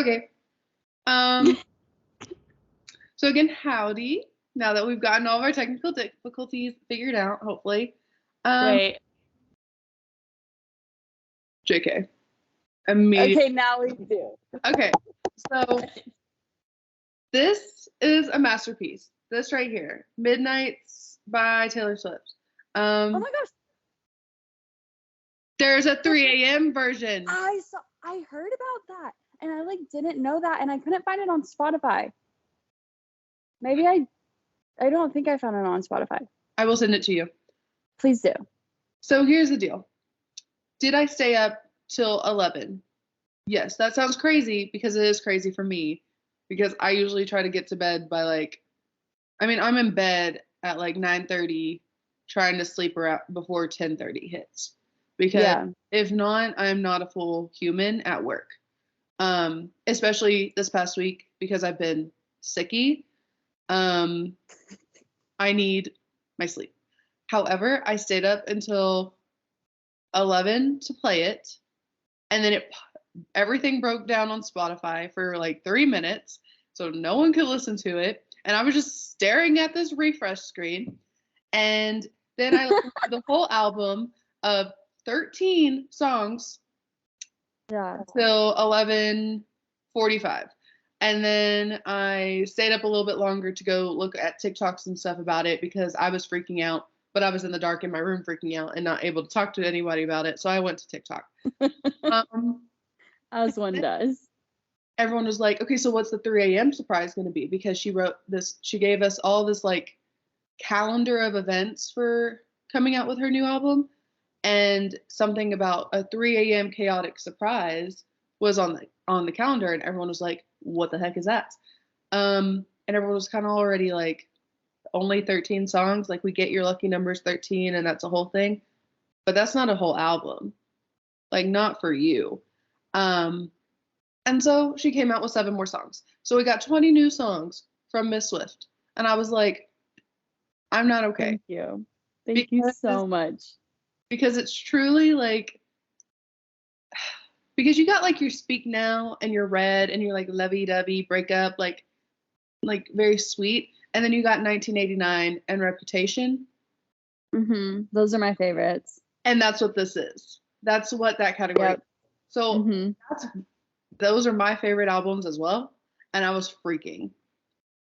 Okay. Um, so again, howdy. Now that we've gotten all of our technical difficulties figured out, hopefully. Wait. JK. Immediately. Okay, now we do. Okay. So this is a masterpiece. This right here, Midnights by Taylor Swift. Oh my gosh. There's a 3 a.m. version. I heard about that and I like didn't know that and I couldn't find it on Spotify. Maybe I don't think I found it on Spotify. I will send it to you. Please do. So here's the deal. Did I stay up till 11? Yes, that sounds crazy because it is crazy for me because I usually try to get to bed by I'm in bed at like 9:30 trying to sleep around before 10:30 hits. Because if not, I'm not a full human at work. Especially this past week because I've been sicky. I need my sleep. However, I stayed up until 11 to play it, and then everything broke down on Spotify for like 3 minutes, so no one could listen to it, and I was just staring at this refresh screen, and then I listened to the whole album of 13 songs till 11:45. And then I stayed up a little bit longer to go look at TikToks and stuff about it because I was freaking out, but I was in the dark in my room freaking out and not able to talk to anybody about it. So I went to TikTok. As one does. Everyone was like, okay, so what's the 3 a.m. surprise going to be? Because she gave us all this like calendar of events for coming out with her new album. And something about a 3 a.m. chaotic surprise was on the calendar, and everyone was like, what the heck is that? And everyone was kind of already like, only 13 songs, like we get your lucky numbers 13 and that's a whole thing, but that's not a whole album, like not for you. And so she came out with 7 more songs, so we got 20 new songs from Miss Swift, and I was like, I'm not okay. Thank you so much, because it's truly like, because you got like your Speak Now and your Red and your like lovey-dovey breakup, like very sweet. And then you got 1989 and Reputation. Those are my favorites. And that's what this is. That's what that category is. So those are my favorite albums as well. And I was freaking.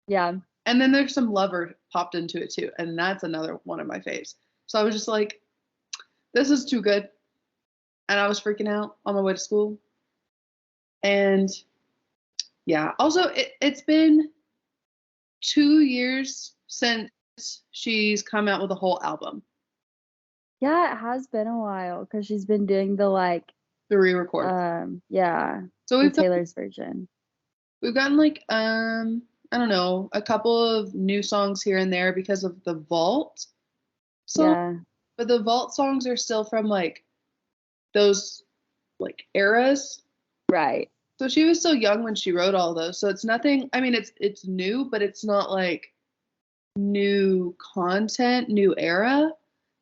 Yeah. And then there's some Lover popped into it too. And that's another one of my faves. So I was just like, this is too good. And I was freaking out on my way to school. And yeah, also it's been 2 years since she's come out with a whole album. Yeah, it has been a while because she's been doing the re-record. So we've Taylor's version. We've gotten like I don't know, a couple of new songs here and there because of the Vault song. But the Vault songs are still from like those like eras. Right. So she was still young when she wrote all those. So it's nothing, I mean, it's new, but it's not like new content, new era.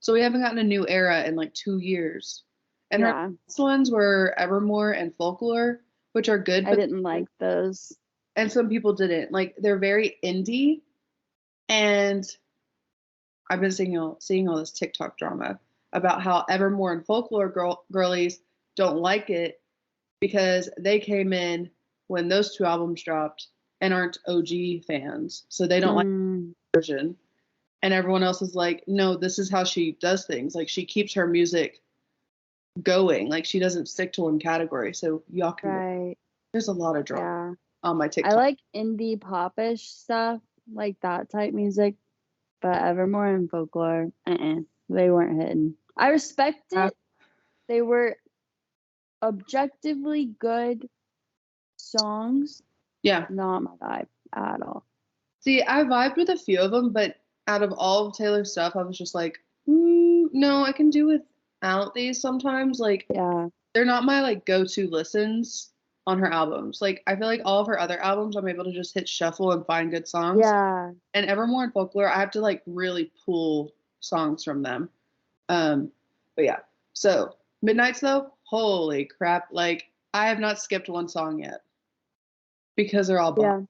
So we haven't gotten a new era in like 2 years. And her last ones were Evermore and Folklore, which are good. But I didn't like those. And some people didn't. Like, they're very indie. And I've been seeing all this TikTok drama about how Evermore and Folklore girlies don't like it because they came in when those 2 albums dropped and aren't OG fans. So they don't like the version. And everyone else is like, no, this is how she does things. Like, she keeps her music going. Like, she doesn't stick to one category. So y'all can there's a lot of drama on my TikTok. I like indie popish stuff, like that type music. But Evermore and Folklore, they weren't hitting. I respect it. They were objectively good songs. Yeah. Not my vibe at all. See, I vibed with a few of them, but out of all of Taylor's stuff, I was just like, no, I can do without these sometimes. Like, they're not my like go-to listens on her albums. Like, I feel like all of her other albums, I'm able to just hit shuffle and find good songs. Yeah. And Evermore and Folklore, I have to like really pull songs from them. But yeah. So Midnights though, holy crap! Like, I have not skipped one song yet. because they're all Yeah. bomb.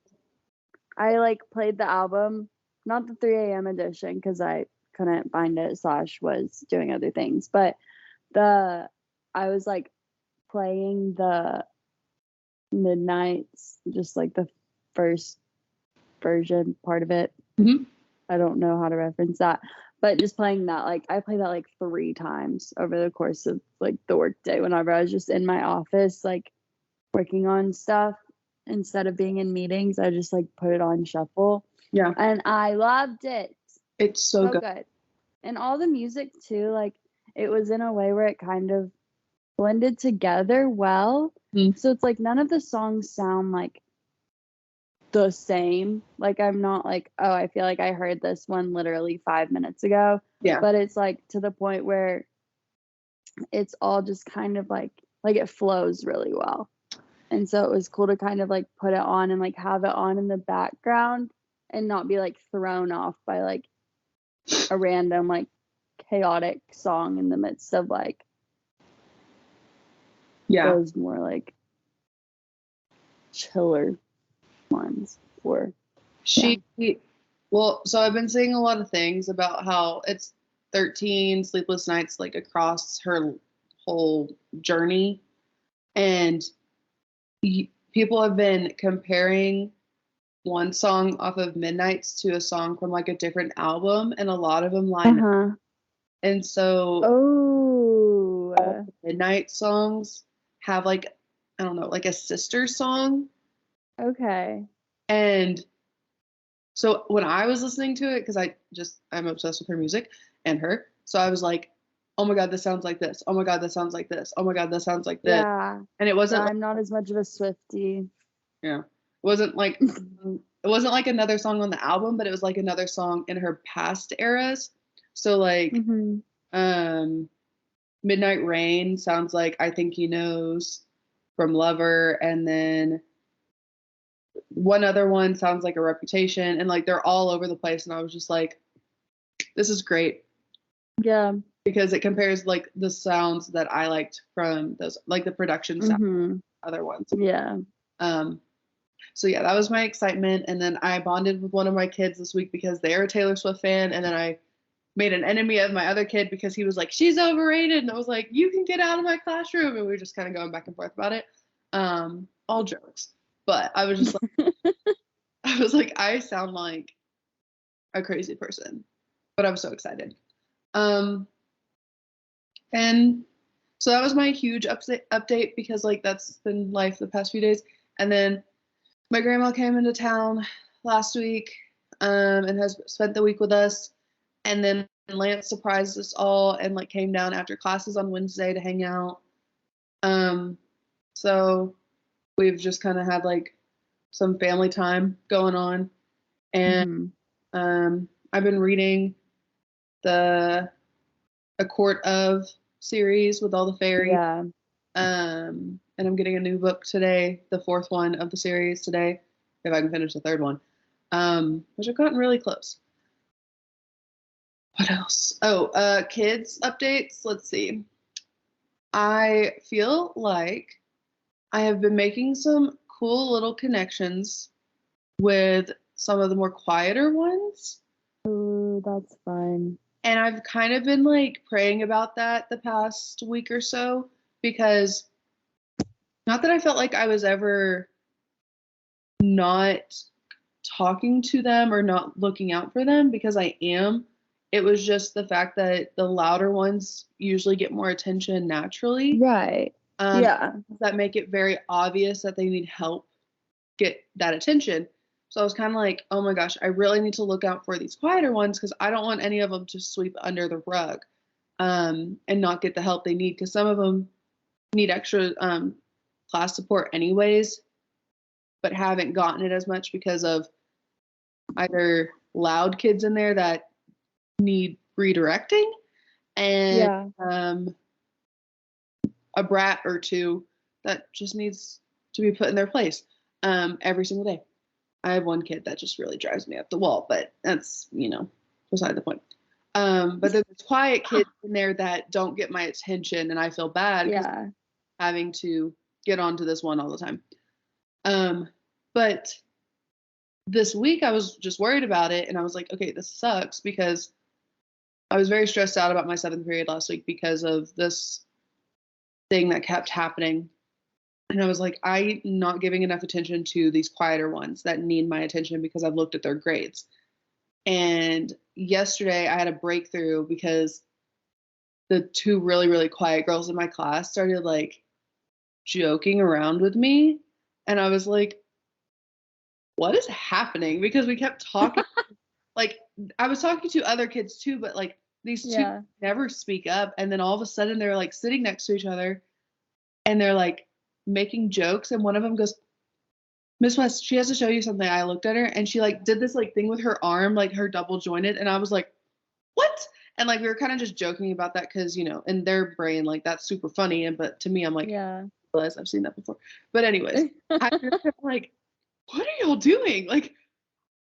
I like played the album, not the 3 a.m. edition because I couldn't find it / was doing other things. But I was like playing the Midnights, just like the first version part of it. Mhm. I don't know how to reference that, but just playing that, like I played that like 3 times over the course of like the workday whenever I was just in my office, like working on stuff instead of being in meetings. I just like put it on shuffle. Yeah. And I loved it. It's so good. Good. And all the music too, like it was in a way where it kind of blended together well. Mhm. So it's like none of the songs sound like the same. Like I'm not like, oh, I feel like I heard this one literally 5 minutes ago. Yeah. But it's like to the point where it's all just kind of like it flows really well. And so it was cool to kind of like put it on and like have it on in the background and not be like thrown off by like a random like chaotic song in the midst of like Yeah. those more like chiller ones. Or Well, so I've been seeing a lot of things about how it's 13 sleepless nights like across her whole journey, and people have been comparing one song off of Midnights to a song from like a different album, and a lot of them line up. uh-huh. And so Oh, all the Midnight songs have like, I don't know, like a sister song. okay. And so when I was listening to it, because I'm obsessed with her music and her, so I was like, oh my God, this sounds like this. Oh my God, this sounds like this. Oh my God, this sounds like this. Yeah. And it Yeah, wasn't I'm not as much of a Swiftie. yeah, it wasn't like it wasn't like another song on the album, but it was like another song in her past eras. So like Mm-hmm. Midnight Rain sounds like I Think He Knows from Lover, and then one other one sounds like A Reputation, and like they're all over the place, and I was just like, this is great Yeah. because it compares like the sounds that I liked from those, like the production sound Mm-hmm. other ones. Yeah. So yeah, that was my excitement, and then I bonded with one of my kids this week because they're a Taylor Swift fan, and then I made an enemy of my other kid because he was like, she's overrated, and I was like, you can get out of my classroom, and we were just kind of going back and forth about it. All jokes, but I was just like, I was like, I sound like a crazy person, but I was so excited. And so that was my huge update because like that's been life the past few days. And then my grandma came into town last week, and has spent the week with us. And then Lance surprised us all and like came down after classes on Wednesday to hang out. So we've just kind of had like some family time going on. And I've been reading the A Court of series with all the fairies. Yeah. And I'm getting a new book today, the 4th one of the series today, if I can finish the 3rd one, which I've gotten really close. What else? Oh, kids updates. Let's see. I feel like I have been making some cool little connections with some of the more quieter ones. Oh, that's fun. And I've kind of been like praying about that the past week or so, because not that I felt like I was ever not talking to them or not looking out for them, because I am. It was just the fact that the louder ones usually get more attention naturally. Right. Yeah. That make it very obvious that they need help get that attention. So I was kind of like, oh my gosh, I really need to look out for these quieter ones because I don't want any of them to sweep under the rug, and not get the help they need, because some of them need extra class support anyways, but haven't gotten it as much because of either loud kids in there that need redirecting and a brat or two that just needs to be put in their place every single day. I have one kid that just really drives me up the wall, but that's, beside the point. But there's quiet kids in there that don't get my attention, and I feel bad because having to get onto this one all the time. But this week I was just worried about it, and I was like, okay, this sucks because I was very stressed out about my 7th period last week because of this thing that kept happening. And I was like, I'm not giving enough attention to these quieter ones that need my attention because I've looked at their grades. And yesterday I had a breakthrough because the 2 really, really quiet girls in my class started like joking around with me. And I was like, what is happening? Because we kept talking. Like, I was talking to other kids too, but like these 2 Yeah. never speak up. And then all of a sudden they're like sitting next to each other and they're like making jokes. And one of them goes, Miss West, she has to show you something. I looked at her and she like did this like thing with her arm, like her double jointed. And I was like, what? And like we were kind of just joking about that because, you know, in their brain, like that's super funny. And but to me, I'm like, Yeah. I've seen that before. But anyways, I was like, what are y'all doing? Like,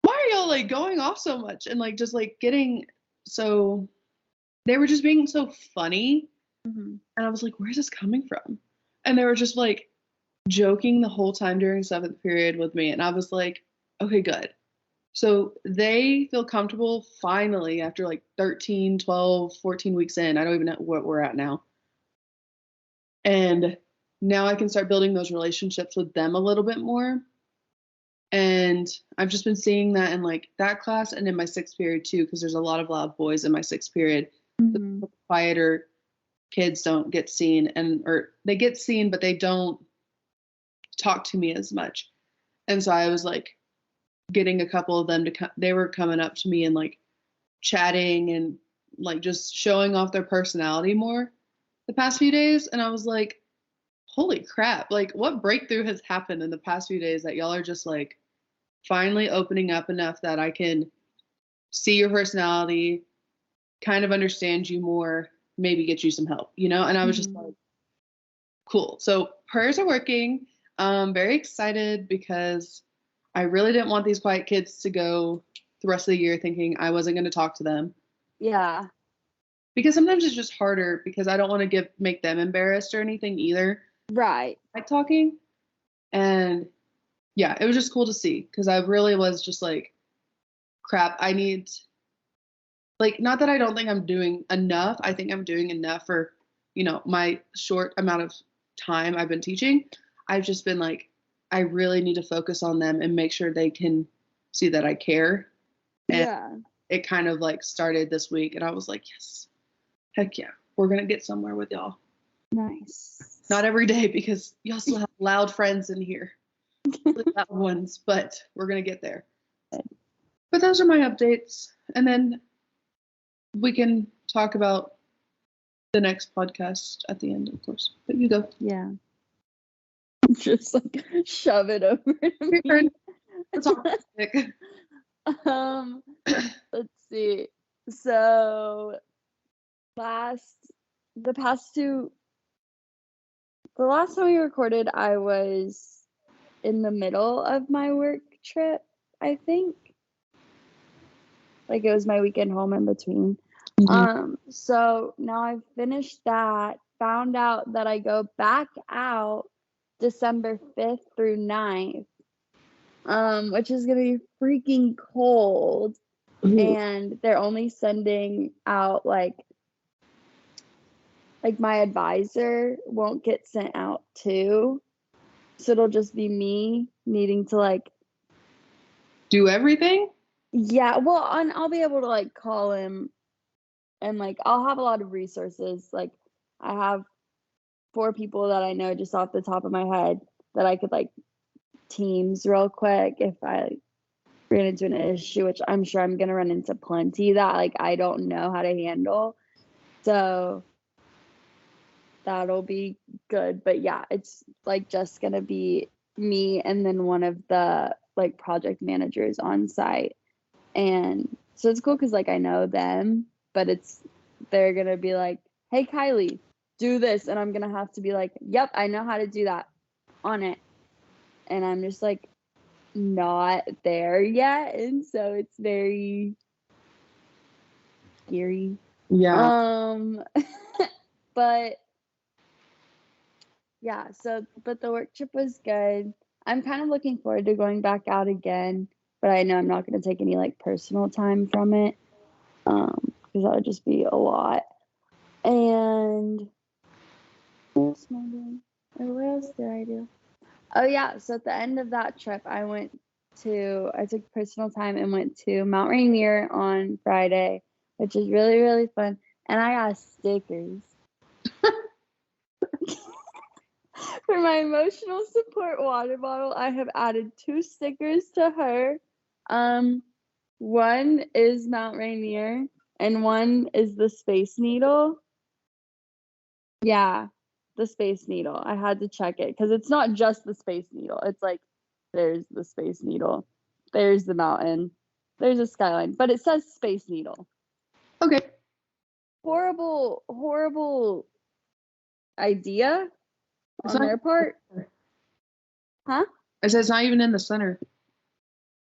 why are y'all like going off so much? And like just like getting so they were just being so funny. Mhm. And I was like, where's this coming from? And they were just like joking the whole time during 7th period with me. And I was like, okay, good. So they feel comfortable finally after like 13, 12, 14 weeks in. I don't even know what we're at now. And now I can start building those relationships with them a little bit more. And I've just been seeing that in like that class and in my 6th period too, because there's a lot of loud boys in my 6th period. Mhm. The quieter kids don't get seen or they get seen, but they don't talk to me as much. And so I was like getting a couple of them to they were coming up to me and like chatting and like just showing off their personality more the past few days. And I was like, holy crap, like what breakthrough has happened in the past few days that y'all are just like finally opening up enough that I can see your personality, kind of understand you more, maybe get you some help, you know? And I was just like, cool. So prayers are working. Very excited because I really didn't want these quiet kids to go the rest of the year thinking I wasn't going to talk to them. Yeah. Because sometimes it's just harder because I don't want to make them embarrassed or anything either. Right. Like talking. And yeah, it was just cool to see because I really was just like, crap, I need, like, not that I don't think I'm doing enough. I think I'm doing enough for, you know, my short amount of time I've been teaching. I've just been like, I really need to focus on them and make sure they can see that I care. And Yeah. it kind of like started this week and I was like, yes, heck yeah, we're going to get somewhere with y'all. Nice. Not every day because y'all still have loud friends in here, really loud ones, but we're going to get there. But those are my updates. And then we can talk about the next podcast at the end, of course. But you go. Yeah. Just like shove it over to Your me. turn. Let's talk music. Let's see. So the last time we recorded, I was in the middle of my work trip, I think. Like it was my weekend home in between. So now I've finished that, found out that I go back out December 5th through 9th, which is gonna be freaking cold. Ooh. And they're only sending out like my advisor won't get sent out too. So it'll just be me needing to like Do everything? yeah, well, and I'll be able to like call him and like I'll have a lot of resources. Like I have 4 people that I know just off the top of my head that I could like Teams real quick if I ran into an issue, which I'm sure I'm gonna run into plenty that like I don't know how to handle. So that'll be good. But yeah, it's like just gonna be me and then one of the like project managers on site. And so it's cool because like I know them, but they're gonna be like, hey Kylie, do this, and I'm gonna have to be like, yep, I know how to do that on it. And I'm just like not there yet. And so it's very scary. Yeah. But yeah, so but the work trip was good. I'm kind of looking forward to going back out again, but I know I'm not going to take any like personal time from it, because that would just be a lot. And what else am I doing? Or what else did I do? Oh yeah, so at the end of that trip, I took personal time and went to Mount Rainier on Friday, which is really, really fun. And I got stickers. For my emotional support water bottle, I have added 2 stickers to her. One is Mount Rainier, and one is the Space Needle. Yeah, the Space Needle. I had to check it because it's not just the Space Needle. It's like there's the Space Needle, there's the mountain, there's a skyline, but it says Space Needle. Okay. Horrible, horrible idea on their part. Huh? I said it's not even in the center.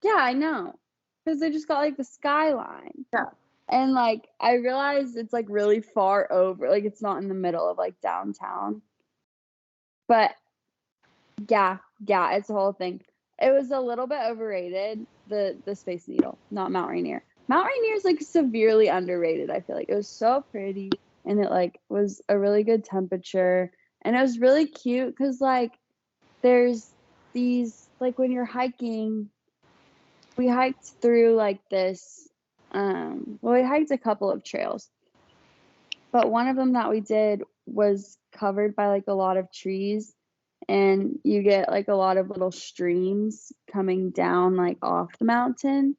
Yeah, I know. Because they just got like the skyline. Yeah. And like I realized it's like really far over. Like it's not in the middle of like downtown. But yeah, it's a whole thing. It was a little bit overrated, the Space Needle, not Mount Rainier. Mount Rainier is like severely underrated, I feel like. It was so pretty and it like was a really good temperature. And it was really cute because like there's these like when you're hiking, we hiked through like this we hiked a couple of trails, but one of them that we did was covered by like a lot of trees, and you get like a lot of little streams coming down like off the mountain,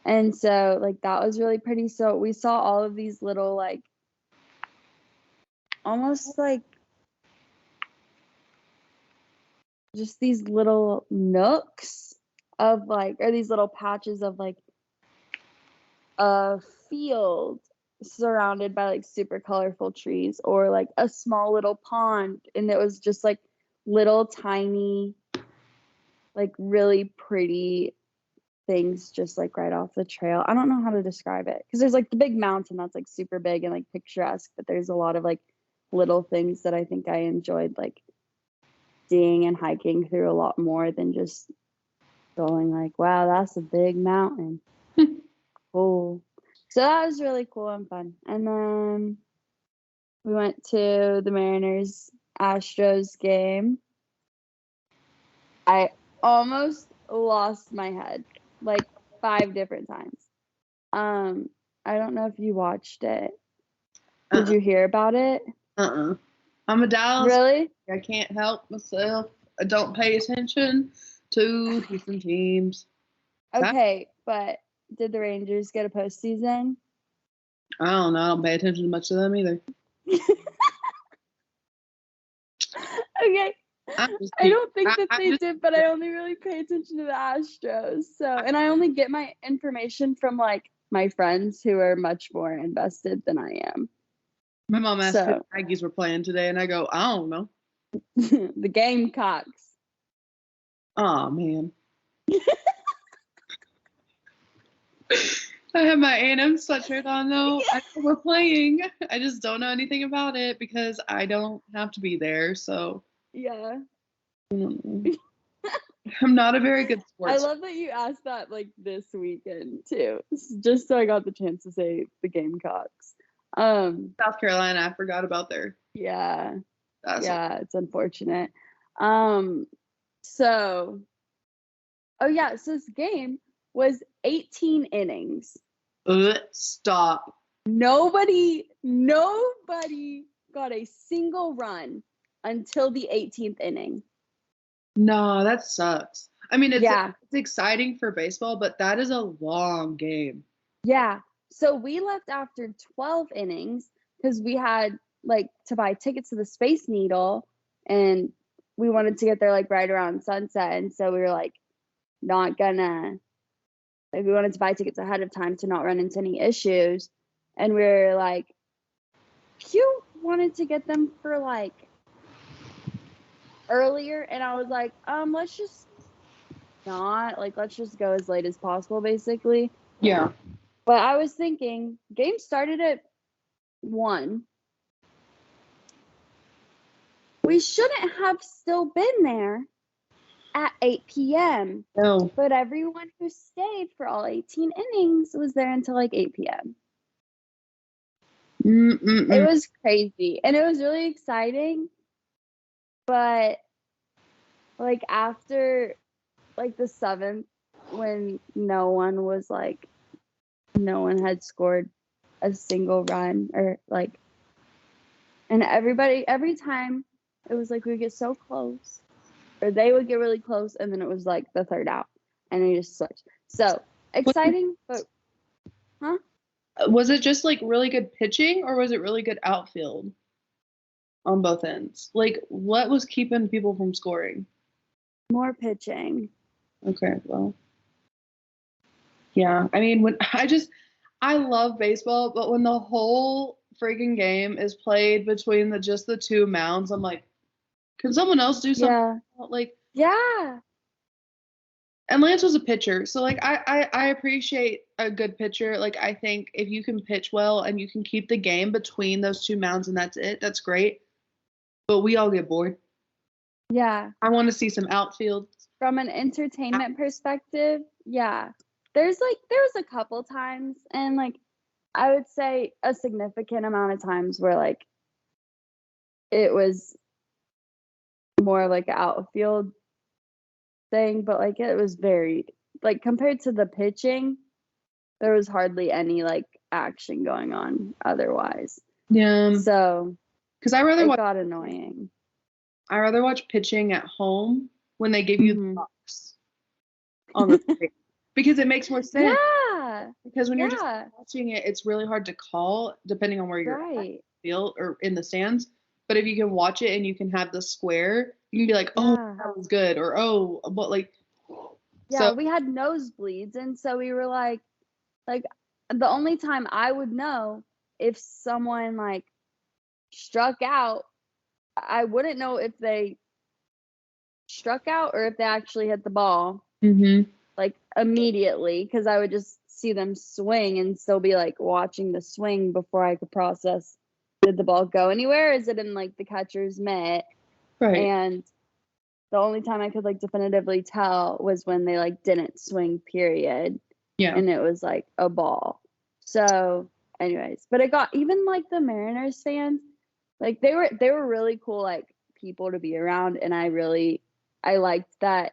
and so like that was really pretty. So we saw all of these little like almost like just these little nooks of like, or these little patches of like a field surrounded by like super colorful trees, or like a small little pond, and it was just like little tiny like really pretty things just like right off the trail. I don't know how to describe it because there's like the big mountain that's like super big and like picturesque, but there's a lot of like little things that I think I enjoyed like seeing and hiking through a lot more than just going like, wow, that's a big mountain. Cool. So that was really cool and fun. And then we went to the Mariners Astros game. I almost lost my head like 5 different times. I don't know if you watched it. Did you hear about it? I'm a Dallas. Really? I can't help myself. I don't pay attention to Houston teams. Okay, but did the Rangers get a postseason? I don't know. I don't pay attention to much of them either. Okay. I don't think that they did, but I only really pay attention to the Astros. So, and I only get my information from like my friends who are much more invested than I am. My mom asked if the Aggies were playing today, and I go, I don't know. The Gamecocks. Oh man. I have my A&M sweatshirt on though. I know we're playing. I just don't know anything about it because I don't have to be there. So yeah. I'm not a very good sports. I love that you asked that like this weekend too, just so I got the chance to say the Gamecocks. South Carolina, I forgot about their. Yeah. It's unfortunate. So this game was 18 innings. Stop. Nobody got a single run until the 18th inning. No, that sucks. I mean, it's exciting for baseball, but that is a long game. Yeah. So we left after 12 innings because we had like to buy tickets to the Space Needle, and we wanted to get there like right around sunset. And so we were like not gonna, like we wanted to buy tickets ahead of time to not run into any issues. And we were like, you wanted to get them for like earlier, and I was like, let's just go as late as possible, basically. Yeah. But I was thinking, game started at 1. We shouldn't have still been there at 8 p.m. No. But everyone who stayed for all 18 innings was there until like 8 p.m. It was crazy. And it was really exciting. But like after like the 7th, when no one had scored a single run, or like, and every time it was like we would get so close, or they would get really close, and then it was like the 3rd out, and we just switched. So exciting, but was it just like really good pitching, or was it really good outfield on both ends? Like, what was keeping people from scoring? more pitching. Okay, well, yeah. I mean, I love baseball, but when the whole freaking game is played between just the 2 mounds, I'm like, can someone else do something? Yeah. Like, Yeah. and Lance was a pitcher, so like I appreciate a good pitcher. Like, I think if you can pitch well and you can keep the game between those 2 mounds and that's it, that's great. But we all get bored. Yeah. I want to see some outfield. From an entertainment perspective, yeah. There was a couple times, and like I would say a significant amount of times where like it was more like an outfield thing, but like it was very, like, compared to the pitching, there was hardly any like action going on otherwise. Yeah. So because it got annoying. I rather watch pitching at home when they give you the box on the screen, because it makes more sense. Yeah. Because when you're just watching it, it's really hard to call depending on where you're at in the field or in the stands. But if you can watch it and you can have the square, you can be like, oh, that was good, or oh, but like. Yeah, so we had nosebleeds, and so we were like the only time I would know if someone like struck out, I wouldn't know if they struck out or if they actually hit the ball like immediately, because I would just see them swing and still be like watching the swing before I could process, did the ball go anywhere, is it in like the catcher's mitt? Right. And the only time I could like definitively tell was when they like didn't swing, period. Yeah. And it was like a ball. So anyways, but it got, even like the Mariners fans, like they were really cool like people to be around, and I liked that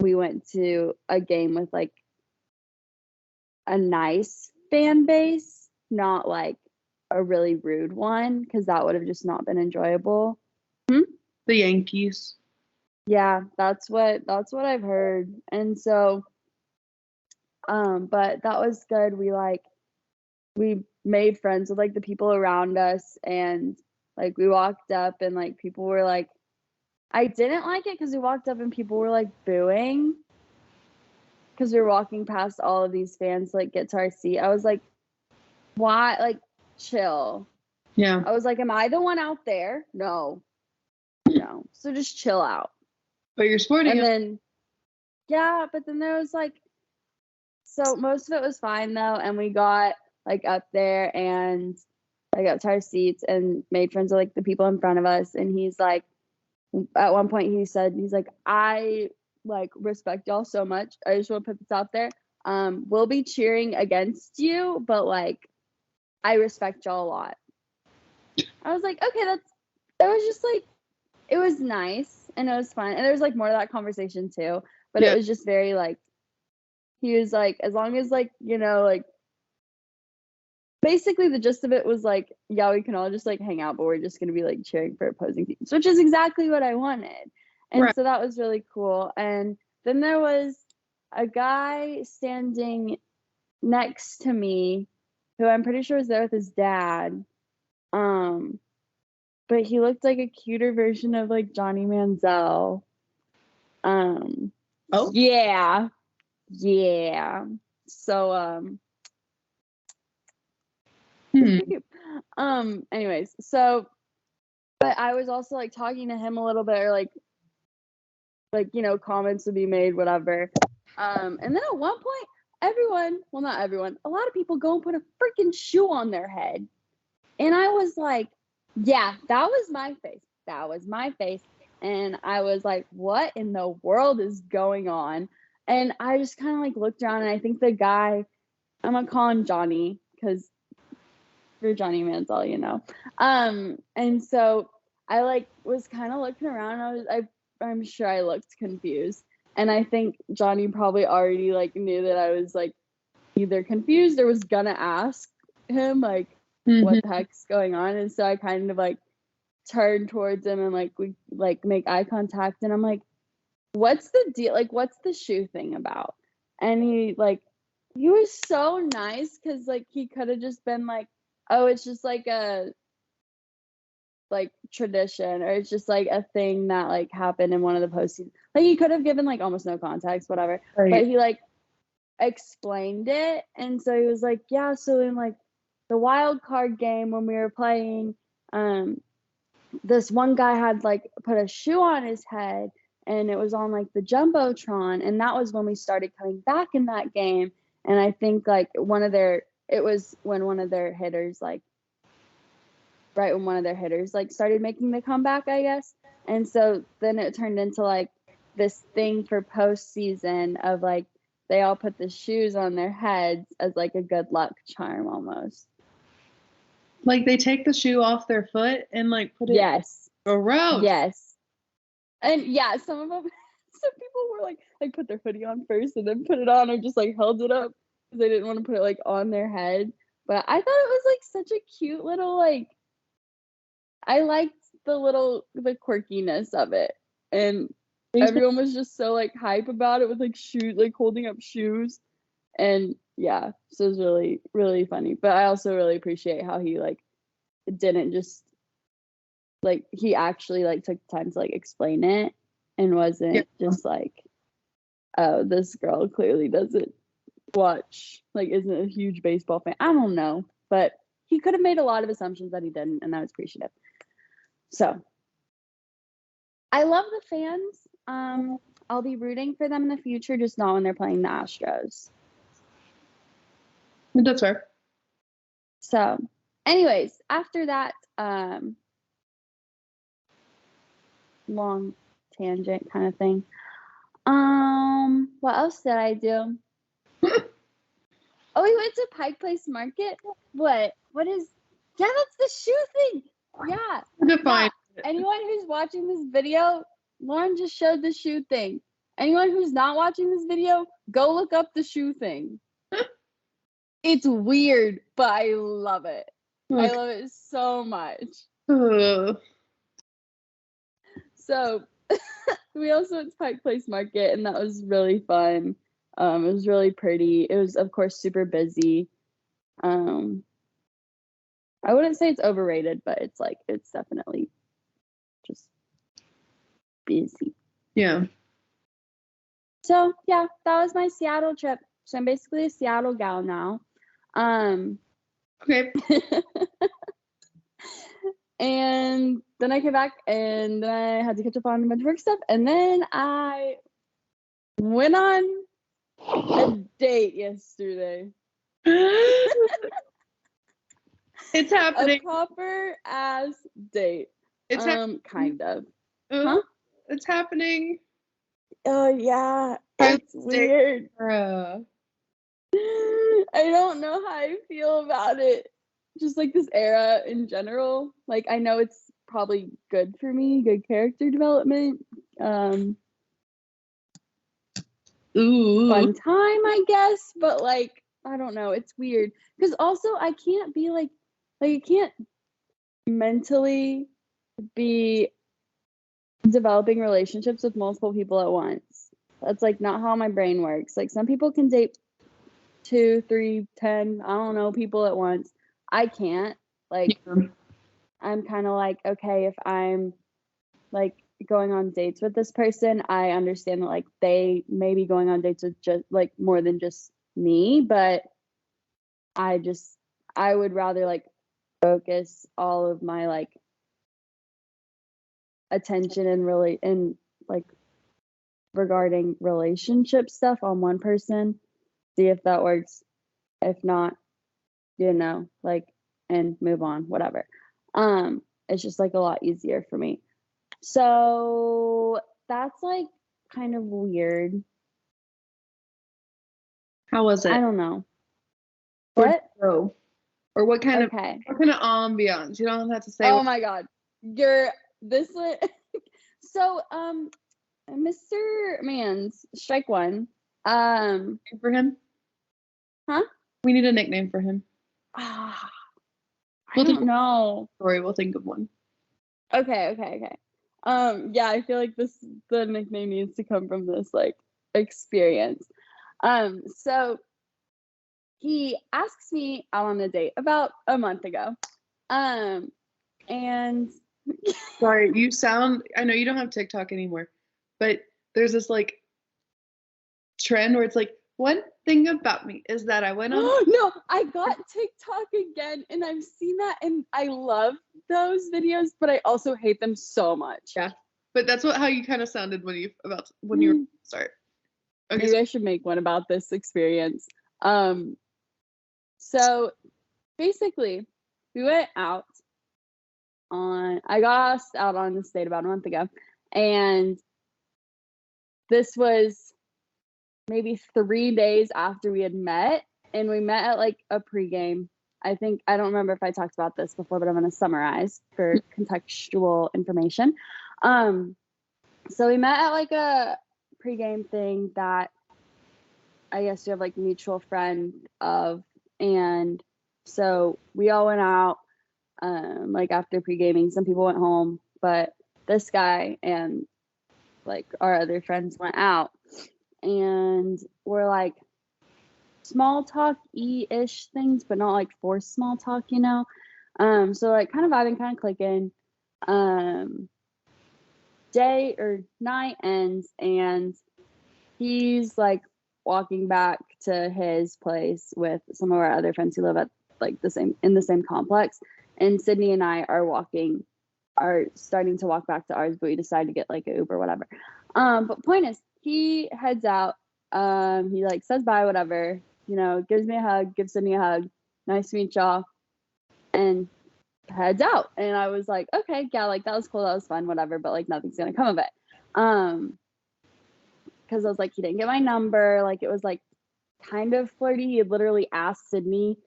we went to a game with like a nice fan base, not like a really rude one, because that would have just not been enjoyable. The Yankees. Yeah, that's what I've heard. And so but that was good. We made friends with like the people around us, and like we walked up and like people were like, I didn't like it because we walked up and people were like booing because we were walking past all of these fans to like get to our seat. I was like, why? Like, chill. Yeah. I was like, am I the one out there? No. So just chill out. But you're sporting. And then, yeah, but then there was like, so most of it was fine though, and we got like up there and I got to our seats and made friends with like the people in front of us. And he's like, at one point he's like, I like respect y'all so much. I just want to put this out there. We'll be cheering against you, but like I respect y'all a lot. I was like, okay, it was just like, it was nice and it was fun. And there was like more of that conversation too, but it was just very like, he was like, as long as like, like basically the gist of it was like, yeah, we can all just like hang out, but we're just going to be like cheering for opposing teams, which is exactly what I wanted. And so that was really cool. And then there was a guy standing next to me who I'm pretty sure was there with his dad. But he looked like a cuter version of like Johnny Manziel. Yeah. So anyways, so but I was also like talking to him a little bit, or like comments would be made, whatever. And then at one point, not everyone, a lot of people go and put a freaking shoe on their head. And I was like, yeah, that was my face. And I was like, what in the world is going on? And I just kind of like looked around, and I think the guy, I'm gonna call him Johnny because for Johnny Manziel, you know. And so I like was kind of looking around. I'm sure I looked confused, and I think Johnny probably already like knew that I was like either confused or was gonna ask him like what the heck's going on. And so I kind of like turned towards him and like we like make eye contact, and I'm like, what's the deal? Like, what's the shoe thing about? And he was so nice because like he could have just been like, oh, it's just like a like tradition, or it's just like a thing that like happened in one of the postseason. Like he could have given like almost no context, whatever. Right. But he like explained it, and so he was like, yeah, so in like the wild card game when we were playing, this one guy had like put a shoe on his head, and it was on like the jumbotron, and that was when we started coming back in that game. And I think like it was when one of their hitters like right when one of their hitters like started making the comeback, I guess. And so then it turned into like this thing for postseason of like they all put the shoes on their heads as like a good luck charm almost. Like they take the shoe off their foot and like put it. Yes. Gross. Yes. And yeah, some people were like put their hoodie on first and then put it on, or just like held it up because they didn't want to put it like on their head. But I thought it was like such a cute little like. I liked the quirkiness of it, and everyone was just so like hype about it with like shoes, like holding up shoes, and yeah, so it was really really funny. But I also really appreciate how he like didn't just like he actually like took time to like explain it and wasn't just like, oh, this girl clearly doesn't watch, like isn't a huge baseball fan. I don't know, but he could have made a lot of assumptions that he didn't, and I was appreciative. So I love the fans. I'll be rooting for them in the future, just not when they're playing the Astros. That's fair. So anyways, after that long tangent kind of thing, what else did I do? Oh, we went to Pike Place Market. What is, yeah, that's the shoe thing. Yeah. Define. Anyone who's watching this video, Lauren just showed the shoe thing. Anyone who's not watching this video, go look up the shoe thing. It's weird, but I love it. Okay. I love it so much. So we also went to Pike Place Market, and that was really fun. It was really pretty. It was, of course, super busy. I wouldn't say it's overrated, but it's definitely just busy. Yeah. So yeah, that was my Seattle trip. So I'm basically a Seattle gal now. Okay. And then I came back, and then I had to catch up on a bunch of work stuff, and then I went on a date yesterday. It's happening. A proper ass date. It's kind of. Huh? It's happening. Oh yeah, it's weird. I don't know how I feel about it. Just like this era in general. Like I know it's probably good for me, good character development. Ooh. Fun time, I guess, but like I don't know, it's weird. Because also I can't be like I can't mentally be developing relationships with multiple people at once. That's like not how my brain works. Like some people can date 2, 3, 10, I don't know, people at once. I can't. Like I'm kind of like, okay, if I'm like going on dates with this person, I understand that like they may be going on dates with just like more than just me, but I would rather like focus all of my like attention and really and like regarding relationship stuff on one person, see if that works. If not, like, and move on, whatever. It's just like a lot easier for me. So that's like kind of weird. How was it? I don't know. Where'd What? you go? Or what kind of Okay. ambiance? You don't have to say. Oh my God. This one. So, Mr. Mans, strike one. For him? Huh? We need a nickname for him. I We'll don't know. Story. We'll think of one. Okay. Yeah, I feel like the nickname needs to come from this like experience. So he asks me out on a date about a month ago. And Sorry, you sound. I know you don't have TikTok anymore, but there's this like trend where it's like, one thing about me is that I went on. No, I got TikTok again, and I've seen that, and I love those videos, but I also hate them so much. Yeah, but that's how you kind of sounded when you were start. Okay, Maybe I should make one about this experience. So basically, we went out I got asked out on this date about a month ago, and this was maybe 3 days after we had met, and we met at like a pregame. I don't remember if I talked about this before, but I'm going to summarize for contextual information. So we met at like a pregame thing that I guess you have like mutual friend of, and so we all went out like after pre-gaming. Some people went home, but this guy and like our other friends went out, and we're like small talk-y-ish things, but not like forced small talk, you know. So like kind of vibing, kind of clicking. Day or night ends, and he's like walking back to his place with some of our other friends who live at like in the same complex, and Sydney and I are starting to walk back to ours, but we decided to get like an Uber, whatever. But point is, he heads out. He like says bye, whatever, you know, gives me a hug, gives Sydney a hug, nice to meet y'all, and heads out. And I was like, okay, yeah, like that was cool, that was fun, whatever, but like nothing's gonna come of it. Because I was like, he didn't get my number. Like it was like kind of flirty. He had literally asked Sydney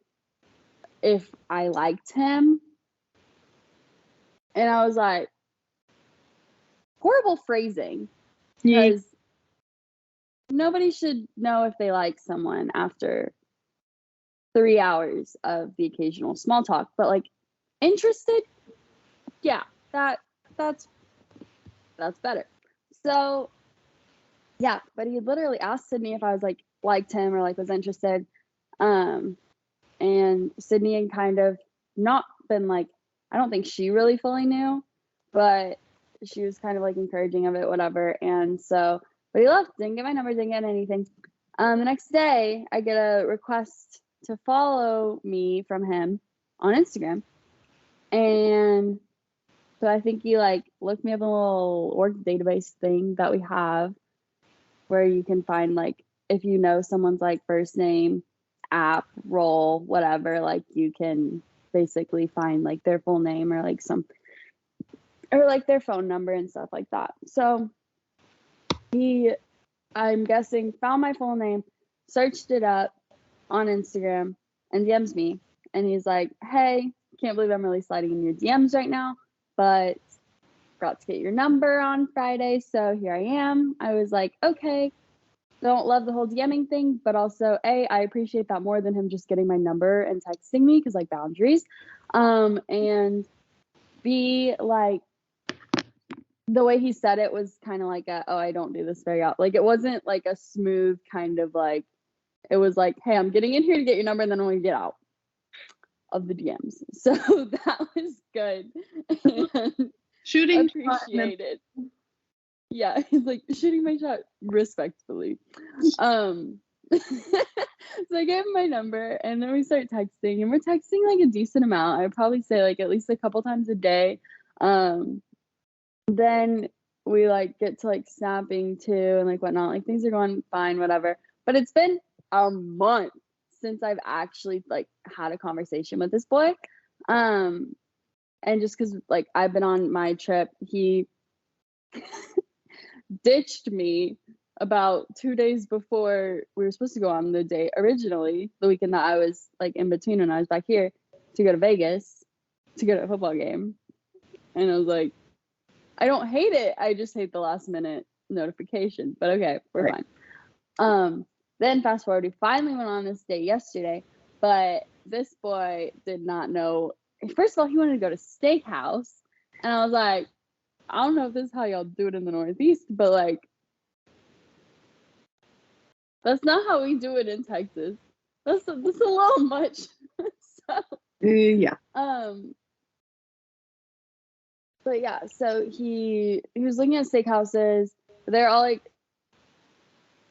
if I liked him. And I was like, horrible phrasing. Because nobody should know if they like someone after 3 hours of the occasional small talk. But like interested, yeah, that's better. So yeah, but he literally asked Sydney if I was like liked him or like was interested. And Sydney had kind of not been like, I don't think she really fully knew, but she was kind of like encouraging of it, whatever. And so, but he left, didn't get my number, didn't get anything. The next day, I get a request to follow me from him on Instagram. And so I think he like looked me up in a little org database thing that we have, where you can find like if you know someone's like first name, app, role, whatever, like you can basically find like their full name or like or like their phone number and stuff like that. So he, I'm guessing, found my full name, searched it up on Instagram, and DMs me. And he's like, hey, can't believe I'm really sliding in your DMs right now, but forgot to get your number on Friday, so here I am. I was like, okay, don't love the whole DMing thing, but also A, I appreciate that more than him just getting my number and texting me, because like boundaries. And B, like the way he said it was kind of like oh, I don't do this very often. Like it wasn't like a smooth kind of like, it was like, hey, I'm getting in here to get your number, and then I'm gonna get out of the DMs. So that was good. And shooting appreciated. Yeah, he's like shooting my shot respectfully. So I gave him my number, and then we start texting, and we're texting like a decent amount. I'd probably say like at least a couple times a day. Then we like get to like snapping too and like whatnot. Like things are going fine, whatever. But it's been a month since I've actually like had a conversation with this boy. And just because like I've been on my trip, he ditched me about 2 days before we were supposed to go on the date originally, the weekend that I was like in between when I was back here to go to Vegas to go to a football game. And I was like, I don't hate it. I just hate the last minute notification. But okay, we're fine. Then fast forward, we finally went on this date yesterday, but this boy did not know. First of all, he wanted to go to steakhouse. And I was like, I don't know if this is how y'all do it in the Northeast, but like, that's not how we do it in Texas. That's a little much. So, yeah. But yeah, so he was looking at steakhouses. They're all like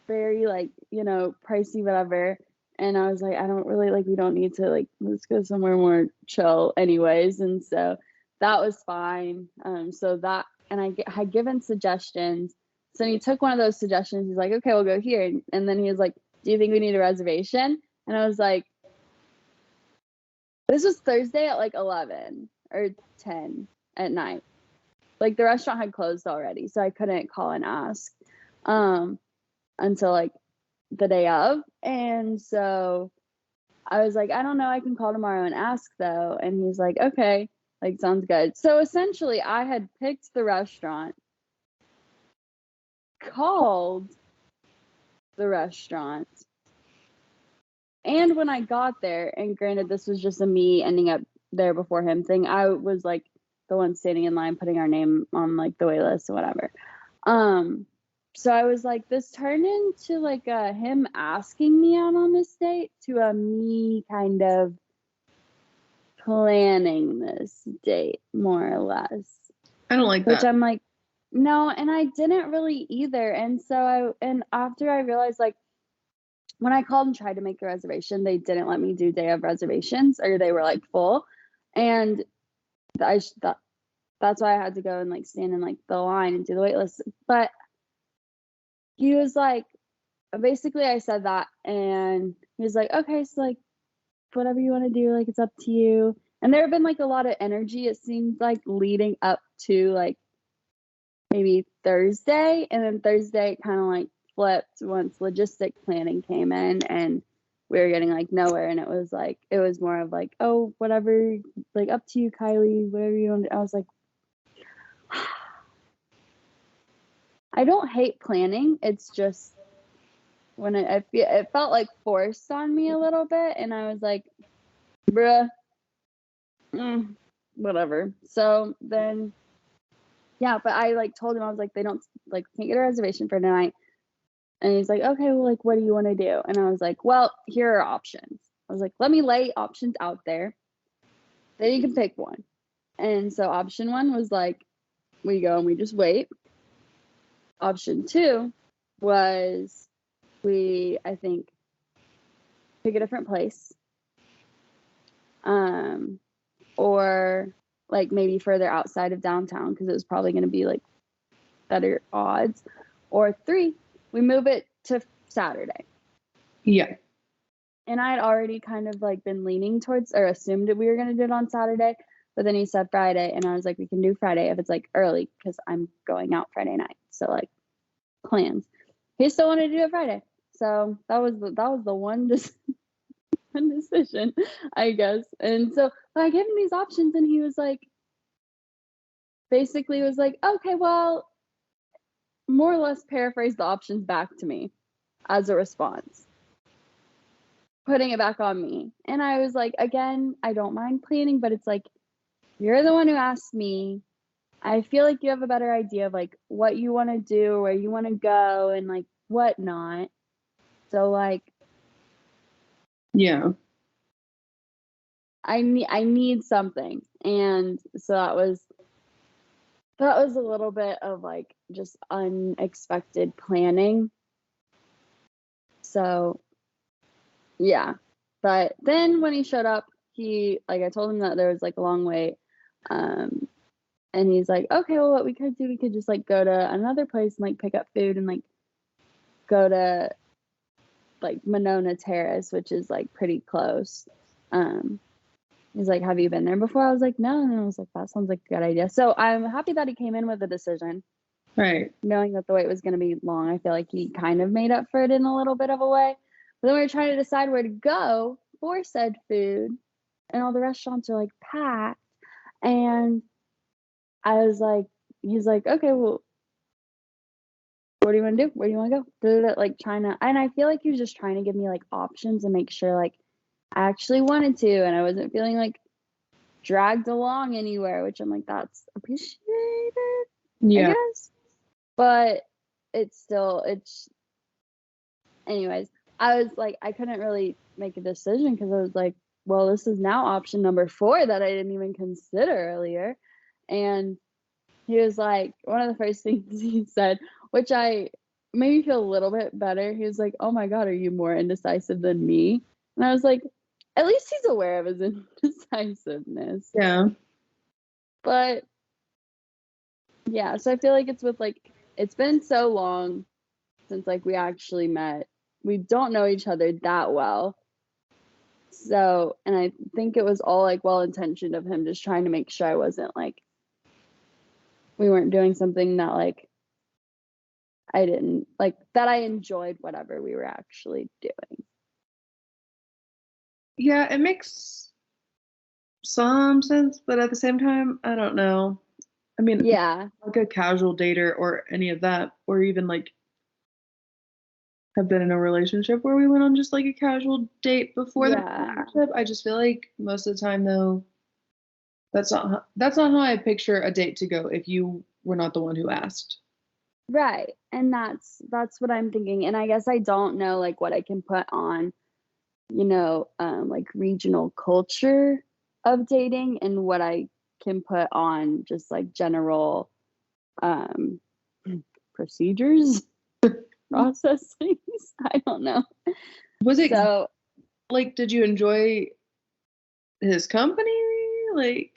very like, you know, pricey, whatever. And I was like, I don't really like, we don't need to like, let's go somewhere more chill anyways. And so that was fine. So that, and I had given suggestions. So he took one of those suggestions. He's like, okay, we'll go here. And then he was like, do you think we need a reservation? And I was like, this was Thursday at like 11 or 10 at night. Like the restaurant had closed already, so I couldn't call and ask until like the day of. And so I was like, I don't know, I can call tomorrow and ask though. And he's like, okay, like sounds good. So essentially I had picked the restaurant, called the restaurant, and when I got there, and granted this was just a me ending up there before him thing, I was like the one standing in line putting our name on like the wait list or whatever. So I was like, this turned into like him asking me out on this date to a me kind of planning this date more or less. I don't like that. Which I'm like, no, and I didn't really either. And so after I realized like when I called and tried to make a reservation, they didn't let me do day of reservations, or they were like full. And that's why I had to go and like stand in like the line and do the wait list. But he was like, basically I said that, and he was like, okay, so like whatever you want to do, like it's up to you. And there have been like a lot of energy, it seemed like, leading up to like maybe Thursday, and then Thursday kind of like flipped once logistic planning came in and we were getting like nowhere. And it was more of like, oh, whatever, like up to you, Kylie, whatever you want to. I was like, I don't hate planning. It's just when it felt like forced on me a little bit, and I was like, bruh, whatever. So then, yeah, but I like told him, I was like, they don't like can't get a reservation for tonight. And he's like, okay, well, like, what do you want to do? And I was like, well, here are options. I was like, let me lay options out there. Then you can pick one. And so option one was like, we go and we just wait. Option two was I think, pick a different place. Or like maybe further outside of downtown because it was probably going to be like better odds. Or three, we move it to Saturday. Yeah. And I had already kind of like been leaning towards or assumed that we were going to do it on Saturday. But then he said Friday, and I was like, we can do Friday if it's like early because I'm going out Friday night. So like plans. He still wanted to do it Friday. So that was the one decision, I guess. And so I gave him these options, and he was like, basically was like, okay, well, more or less paraphrase the options back to me as a response, putting it back on me. And I was like, again, I don't mind planning, but it's like, you're the one who asked me. I feel like you have a better idea of like what you want to do, where you want to go, and like whatnot. So like, yeah, I need something. And so that was a little bit of like just unexpected planning. So yeah, but then when he showed up, I told him that there was like a long wait, and he's like, okay, well, what we could do, we could just like go to another place and like pick up food and like go to like Monona Terrace, which is like pretty close. He's like, have you been there before? I was like, no. And I was like, that sounds like a good idea. So I'm happy that he came in with a decision. Right. knowing that the wait was going to be long. I feel like he kind of made up for it in a little bit of a way. But then we were trying to decide where to go for said food, and all the restaurants are like packed. And I was like, he's like, okay, well, what do you want to do? Where do you want to go? Like trying to, and I feel like he was just trying to give me like options and make sure like I actually wanted to, and I wasn't feeling like dragged along anywhere, which I'm like, that's appreciated, I Yeah. guess. But it's anyways, I was like, I couldn't really make a decision because I was like, well, this is now option number 4 that I didn't even consider earlier. And he was like, one of the first things he said, which I made me feel a little bit better. He was like, oh my God, are you more indecisive than me? And I was like, at least he's aware of his indecisiveness. Yeah. But yeah, so I feel like it's with like, it's been so long since like we actually met. We don't know each other that well. So, and I think it was all like well intentioned of him just trying to make sure I wasn't like, we weren't doing something that like I didn't like, that I enjoyed whatever we were actually doing. Yeah, it makes some sense, but at the same time, I don't know. I mean, Yeah. like a casual dater or any of that, or even like have been in a relationship where we went on just like a casual date before the Yeah. relationship. I just feel like most of the time though, that's not how I picture a date to go if you were not the one who asked. Right. And that's what I'm thinking. And I guess I don't know like what I can put on, like regional culture of dating and what I can put on just like general um procedures, processes. I don't know. Was it So like, did you enjoy his company? Like,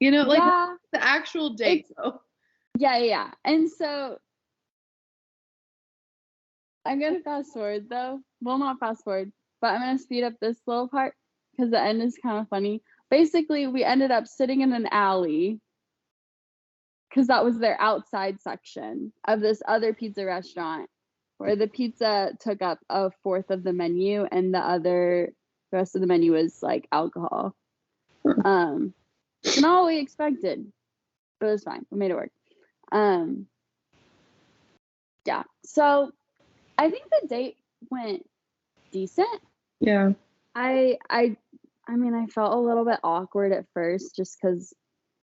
like yeah, the actual date it's though. yeah. And so I'm gonna fast forward though. Well, not fast forward, but I'm gonna speed up this little part because the end is kind of funny. Basically, we ended up sitting in an alley because that was their outside section of this other pizza restaurant where the pizza took up a fourth of the menu and the rest of the menu was like alcohol. It's not what we expected, but it was fine. We made it work. Yeah. So I think the date went decent. Yeah. I mean, I felt a little bit awkward at first just because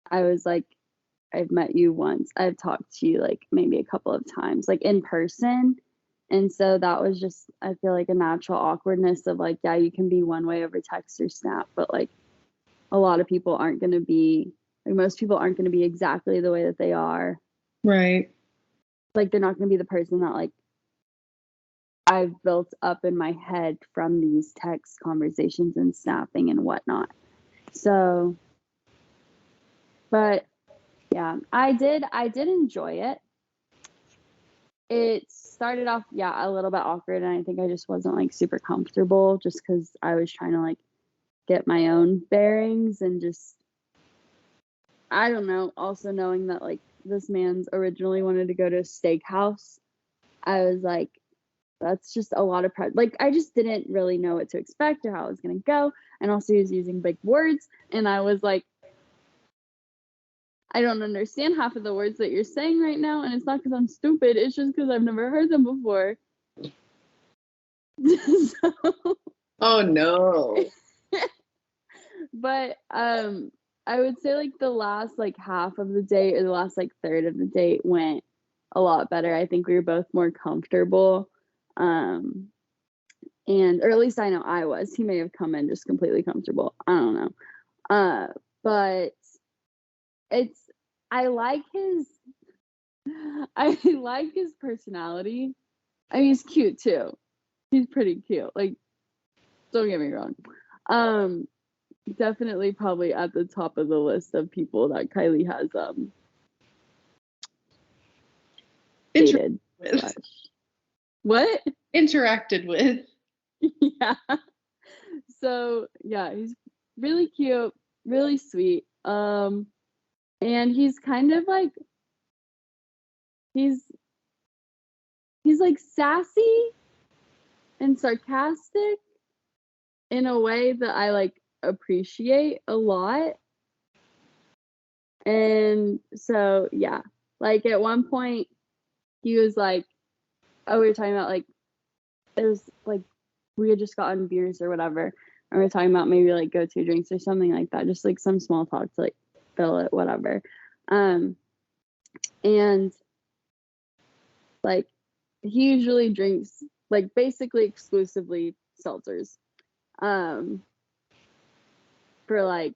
I was like, I've met you once. I've talked to you like maybe a couple of times, like in person. And so that was just, I feel like a natural awkwardness of like, yeah, you can be one way over text or snap, but like a lot of people aren't going to be, like most people aren't going to be exactly the way that they are. Right. Like they're not going to be the person that like I've built up in my head from these text conversations and snapping and whatnot. So, but yeah, I did enjoy it. It started off, yeah, a little bit awkward, and I think I just wasn't like super comfortable just because I was trying to like get my own bearings and just, I don't know, also knowing that like this man's originally wanted to go to a steakhouse. I was like, that's just a lot of pressure. Like, I just didn't really know what to expect or how it was going to go. And also, he was using big words. And I was like, I don't understand half of the words that you're saying right now. And it's not because I'm stupid, it's just because I've never heard them before. So, Oh no. but I would say like the last like half of the date or the last like third of the date went a lot better. I think we were both more comfortable. And or at least I know I was. He may have come in just completely comfortable. I don't know. But it's I like his I like his personality. I mean, he's cute too. He's pretty cute. Like, don't get me wrong. Definitely probably at the top of the list of people that Kylie has dated. With. What? Interacted with. Yeah. So yeah, he's really cute, really sweet. And he's kind of like he's like sassy and sarcastic in a way that I like appreciate a lot. And so yeah, like at one point he was like, oh, we were talking about like there's like we had just gotten beers or whatever, and we were talking about maybe like go to drinks or something like that, just like some small talk to like fill it, whatever. And like he usually drinks like basically exclusively seltzers. For like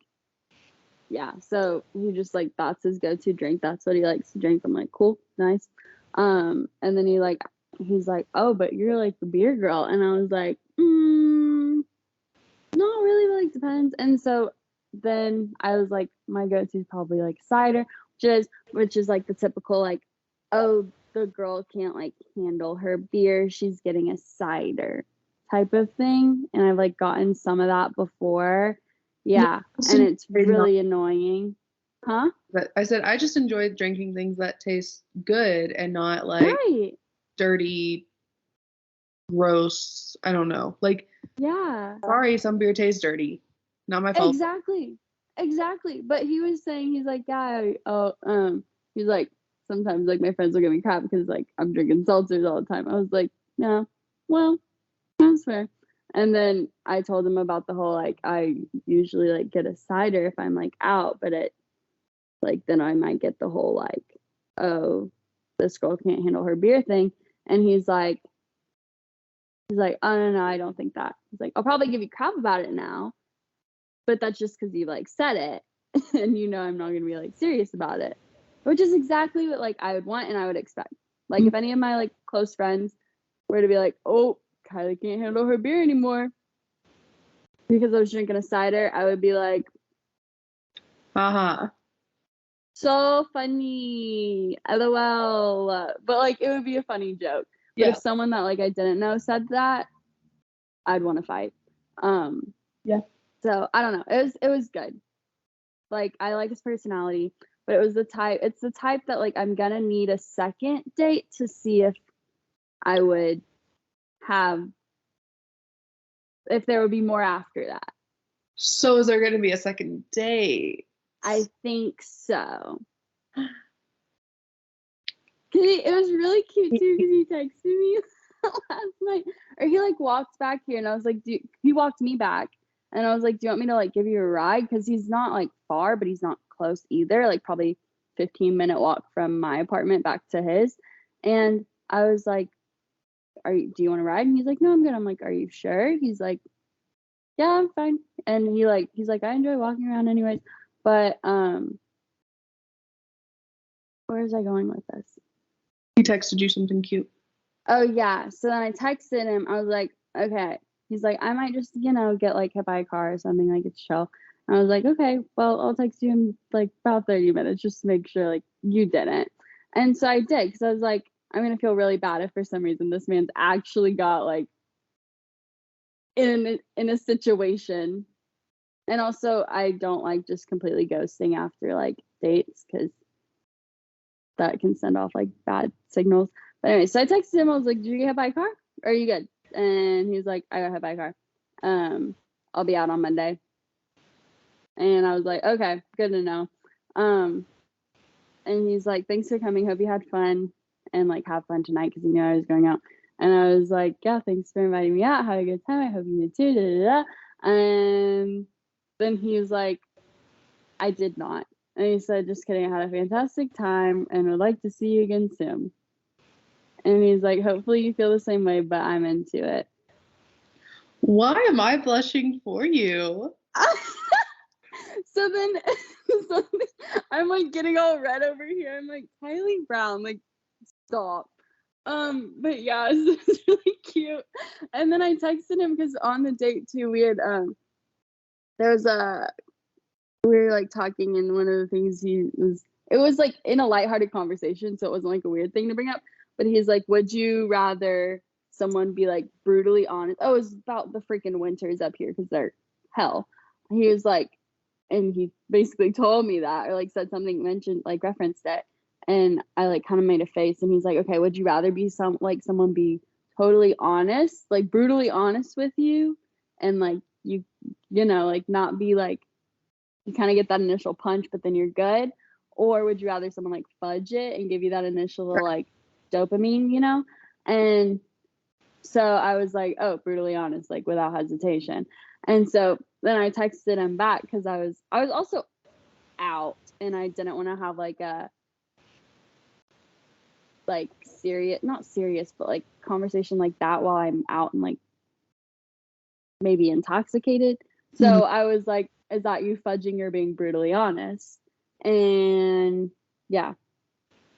yeah, so he just like that's his go-to drink. That's what he likes to drink. I'm like, cool, nice. And then he's like, oh, but you're like the beer girl, and I was like, not really, but like depends. And so then I was like, my go-to is probably like cider, which is like the typical like, oh, the girl can't like handle her beer, she's getting a cider type of thing. And I've like gotten some of that before. Yeah, and it's really annoying. Huh? But I said I just enjoy drinking things that taste good and not like dirty, gross. I don't know. Like, yeah. Sorry, some beer tastes dirty. Not my fault. Exactly. But he was saying, he's like, yeah, he's like, sometimes like my friends will give me crap because like I'm drinking seltzers all the time. I was like, yeah, well, that's fair. And then I told him about the whole like I usually like get a cider if I'm like out, but it like then I might get the whole like, oh, this girl can't handle her beer thing. And he's like, oh no, I don't think that. He's like, I'll probably give you crap about it now, but that's just because you like said it, and you know I'm not gonna be like serious about it, which is exactly what like I would want and I would expect. Like if any of my like close friends were to be like, oh, Kylie can't handle her beer anymore because I was drinking a cider, I would be like, so funny, lol. But like it would be a funny joke. But if someone that like I didn't know said that, I'd want to fight. Yeah. So I don't know. It was good. Like I like his personality, but it's the type that like I'm gonna need a second date to see if I would if there would be more after that. So is there gonna be a second date? I think so. It was really cute too because he texted me last night, or he like walked back here, and I was like, he walked me back, and I was like, do you want me to like give you a ride? Because he's not like far, but he's not close either. Like probably 15-minute walk from my apartment back to his. And I was like, do you want to ride? And he's like, no, I'm good. I'm like, are you sure? He's like, yeah, I'm fine. And he's like, I enjoy walking around anyways. But where was I going with this? He texted you something cute. Oh yeah. So then I texted him. I was like, okay. He's like, I might just, get like hit by a car or something, like it's chill. And I was like, okay, well, I'll text you in like about 30 minutes just to make sure like you didn't. And so I did, because I was like, I'm gonna feel really bad if for some reason this man's actually got like in a situation. And also I don't like just completely ghosting after like dates, because that can send off like bad signals. But anyway, so I texted him. I was like, did you get hit by a car? Or are you good? And he was like, I got hit by a car. I'll be out on Monday. And I was like, okay, good to know. And he's like, thanks for coming. Hope you had fun. And like have fun tonight, because he knew I was going out. And I was like, yeah, thanks for inviting me out. Had a good time. I hope you did too. Da, da, da. And then he was like, I did not. And he said, just kidding, I had a fantastic time and would like to see you again soon. And he's like, hopefully you feel the same way, but I'm into it. Why am I blushing for you? So then I'm like getting all red over here. I'm like, Kylie Brown, like, stop. But yeah, it's really cute. And then I texted him because on the date too, we had we were like talking, and one of the things it was like in a lighthearted conversation, so it wasn't like a weird thing to bring up. But he's like, would you rather someone be like brutally honest? Oh, it's about the freaking winters up here because they're hell. He was like, and he basically told me that, or like said something, mentioned like referenced it. And I like kind of made a face, and he's like, okay, would you rather be someone be totally honest, like brutally honest with you, and like you know, like not be like, you kind of get that initial punch, but then you're good? Or would you rather someone like fudge it and give you that initial like dopamine, you know? And so I was like, oh, brutally honest, like without hesitation. And so then I texted him back because I was also out, and I didn't want to have like a like serious, not serious, but like conversation like that while I'm out and like maybe intoxicated. So I was like, is that you fudging or being brutally honest? And yeah,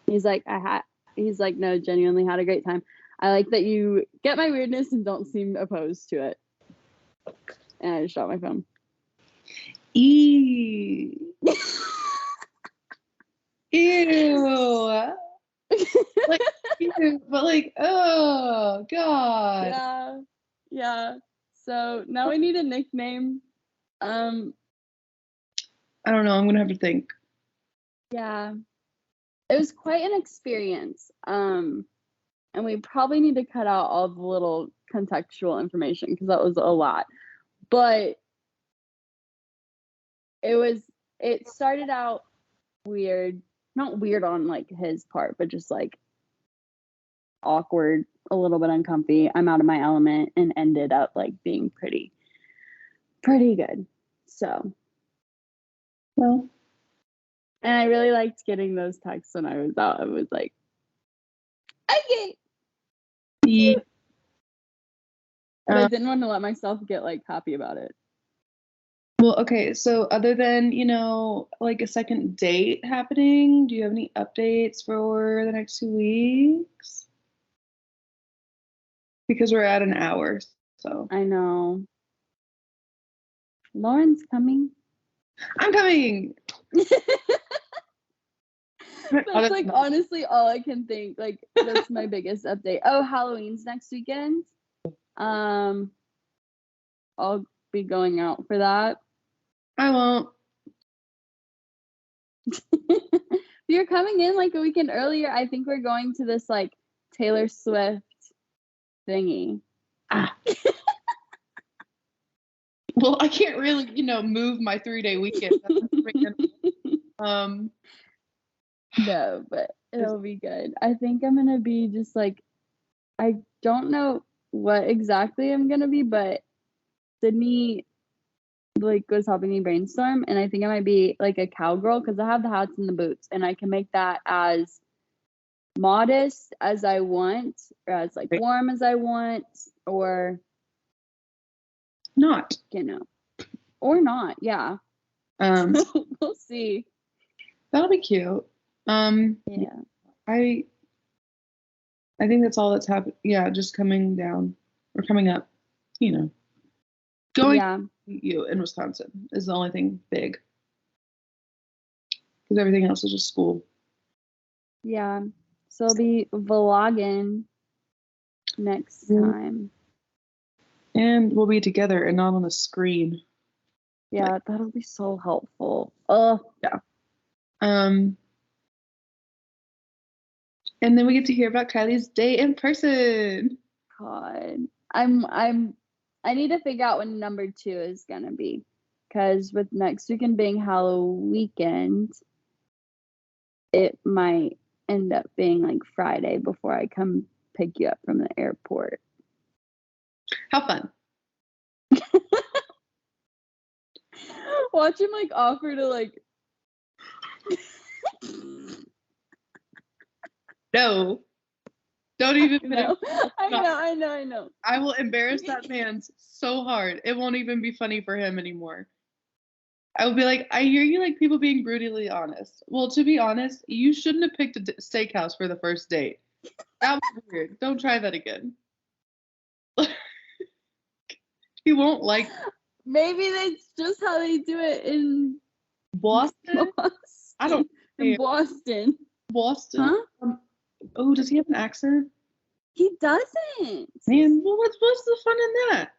he's like, no, genuinely had a great time. I like that you get my weirdness and don't seem opposed to it. And I just dropped my phone. Ew. Ew. Like, ew, but like, oh god. Yeah. So now we need a nickname. I don't know. I'm gonna have to think. Yeah. It was quite an experience. And we probably need to cut out all the little contextual information because that was a lot. But it started out weird. Not weird on like his part, but just like awkward, a little bit uncomfy. I'm out of my element, and ended up like being pretty good. So, Well, and I really liked getting those texts when I was out. I was like, okay. yeah. But I didn't want to let myself get like happy about it. Well, okay. So other than, like a second date happening, do you have any updates for the next 2 weeks? Because we're at an hour, so. I know. Lauren's coming. I'm coming. That's like honestly all I can think. Like that's my biggest update. Oh, Halloween's next weekend. I'll be going out for that. I won't. You're coming in like a weekend earlier. I think we're going to this like Taylor Swift thingy. Well, I can't really, move my 3-day weekend. No, but it'll be good. I think I'm gonna be just like, I don't know what exactly I'm gonna be, but Sydney like was helping me brainstorm, and I think I might be like a cowgirl because I have the hats and the boots, and I can make that as modest as I want, or as like warm as I want, or not, or not. Yeah. We'll see. That'll be cute. Yeah. I think that's all that's happened. Yeah, just coming down or coming up, going to you in Wisconsin is the only thing big. Because everything else is just school. Yeah. So I'll be vlogging next time. And we'll be together and not on a screen. Yeah, that'll be so helpful. Yeah. And then we get to hear about Kylie's day in person. God. I need to figure out when number 2 is gonna be. Because with next weekend being Halloween weekend, it might end up being like Friday before I come pick you up from the airport. How fun. Watch him like offer to like No. Don't even No. I know. I will embarrass that man so hard. It won't even be funny for him anymore. I will be like, I hear you like people being brutally honest. Well, to be honest, you shouldn't have picked a steakhouse for the first date. That was weird. Don't try that again. He won't like. Maybe that's just how they do it in Boston. I don't. In Boston. Huh? Oh, does he have an accent? He doesn't. Man, well, what's the fun in that?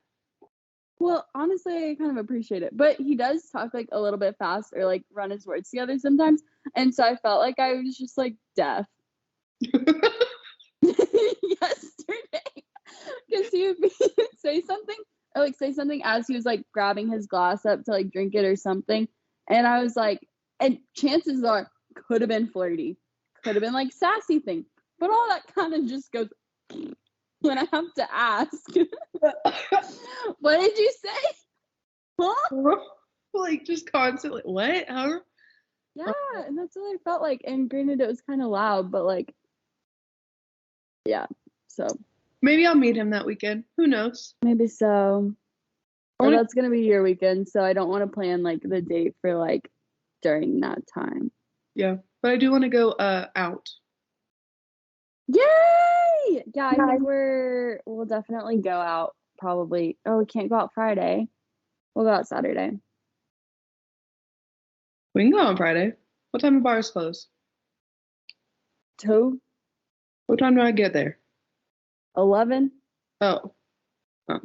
Well, honestly, I kind of appreciate it. But he does talk like a little bit fast or like run his words together sometimes. And so I felt like I was just like deaf yesterday. Because he would say something or like say something as he was like grabbing his glass up to like drink it or something. And I was like, and chances are could have been flirty, could have been like sassy thing. But all that kind of just goes when I have to ask. What did you say? Huh? Like just constantly, what? Huh? Yeah, and that's what I felt like. And granted, it was kind of loud, but like, yeah. So Maybe I'll meet him that weekend. Who knows? maybe so. I Or wanna- that's gonna be your weekend, so I don't want to plan like the date for like during that time. Yeah, but I do want to go out. Yay! Yeah, I think we'll definitely go out probably. Oh, we can't go out Friday. We'll go out Saturday. We can go on Friday. What time do bars close? 2:11. What time do I get there? Oh,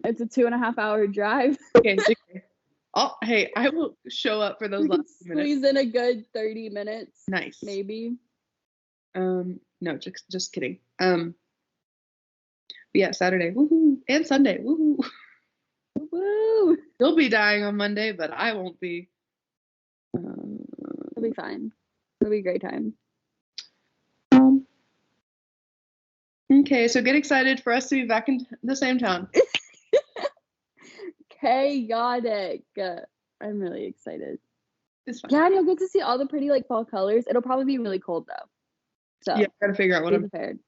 It's a 2.5 hour drive. okay. Hey, I will show up for those We can last few minutes. squeeze in a good 30 minutes. Nice. Maybe. No, just kidding. But yeah, Saturday, woohoo, and Sunday, woohoo. Woo! You'll be dying on Monday, but I won't be. It'll be fine. It'll be a great time. Okay, so get excited for us to be back in the same town. Chaotic. I'm really excited. It's fine. Yeah, and you'll get to see all the pretty like fall colors. It'll probably be really cold though. So Yeah, gotta figure out what be I'm prepared.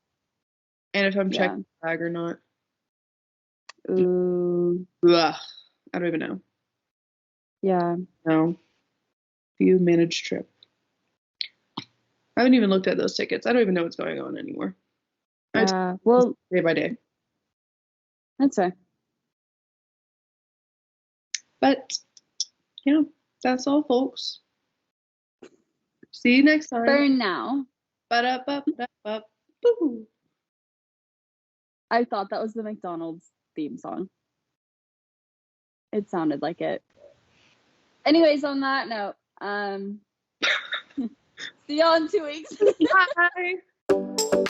and if I'm Yeah. checking the bag or not. Ooh. Ugh, I don't even know. Yeah. No. Do you manage trip? I haven't even looked at those tickets. I don't even know what's going on anymore. Yeah. Well, Day by day. that's fair. But yeah, that's all, folks. See you next time. For now. Ba-da-ba-ba-ba. Boo. I thought that was the McDonald's theme song. It sounded like it. Anyways, on that note, see y'all in 2 weeks. Bye.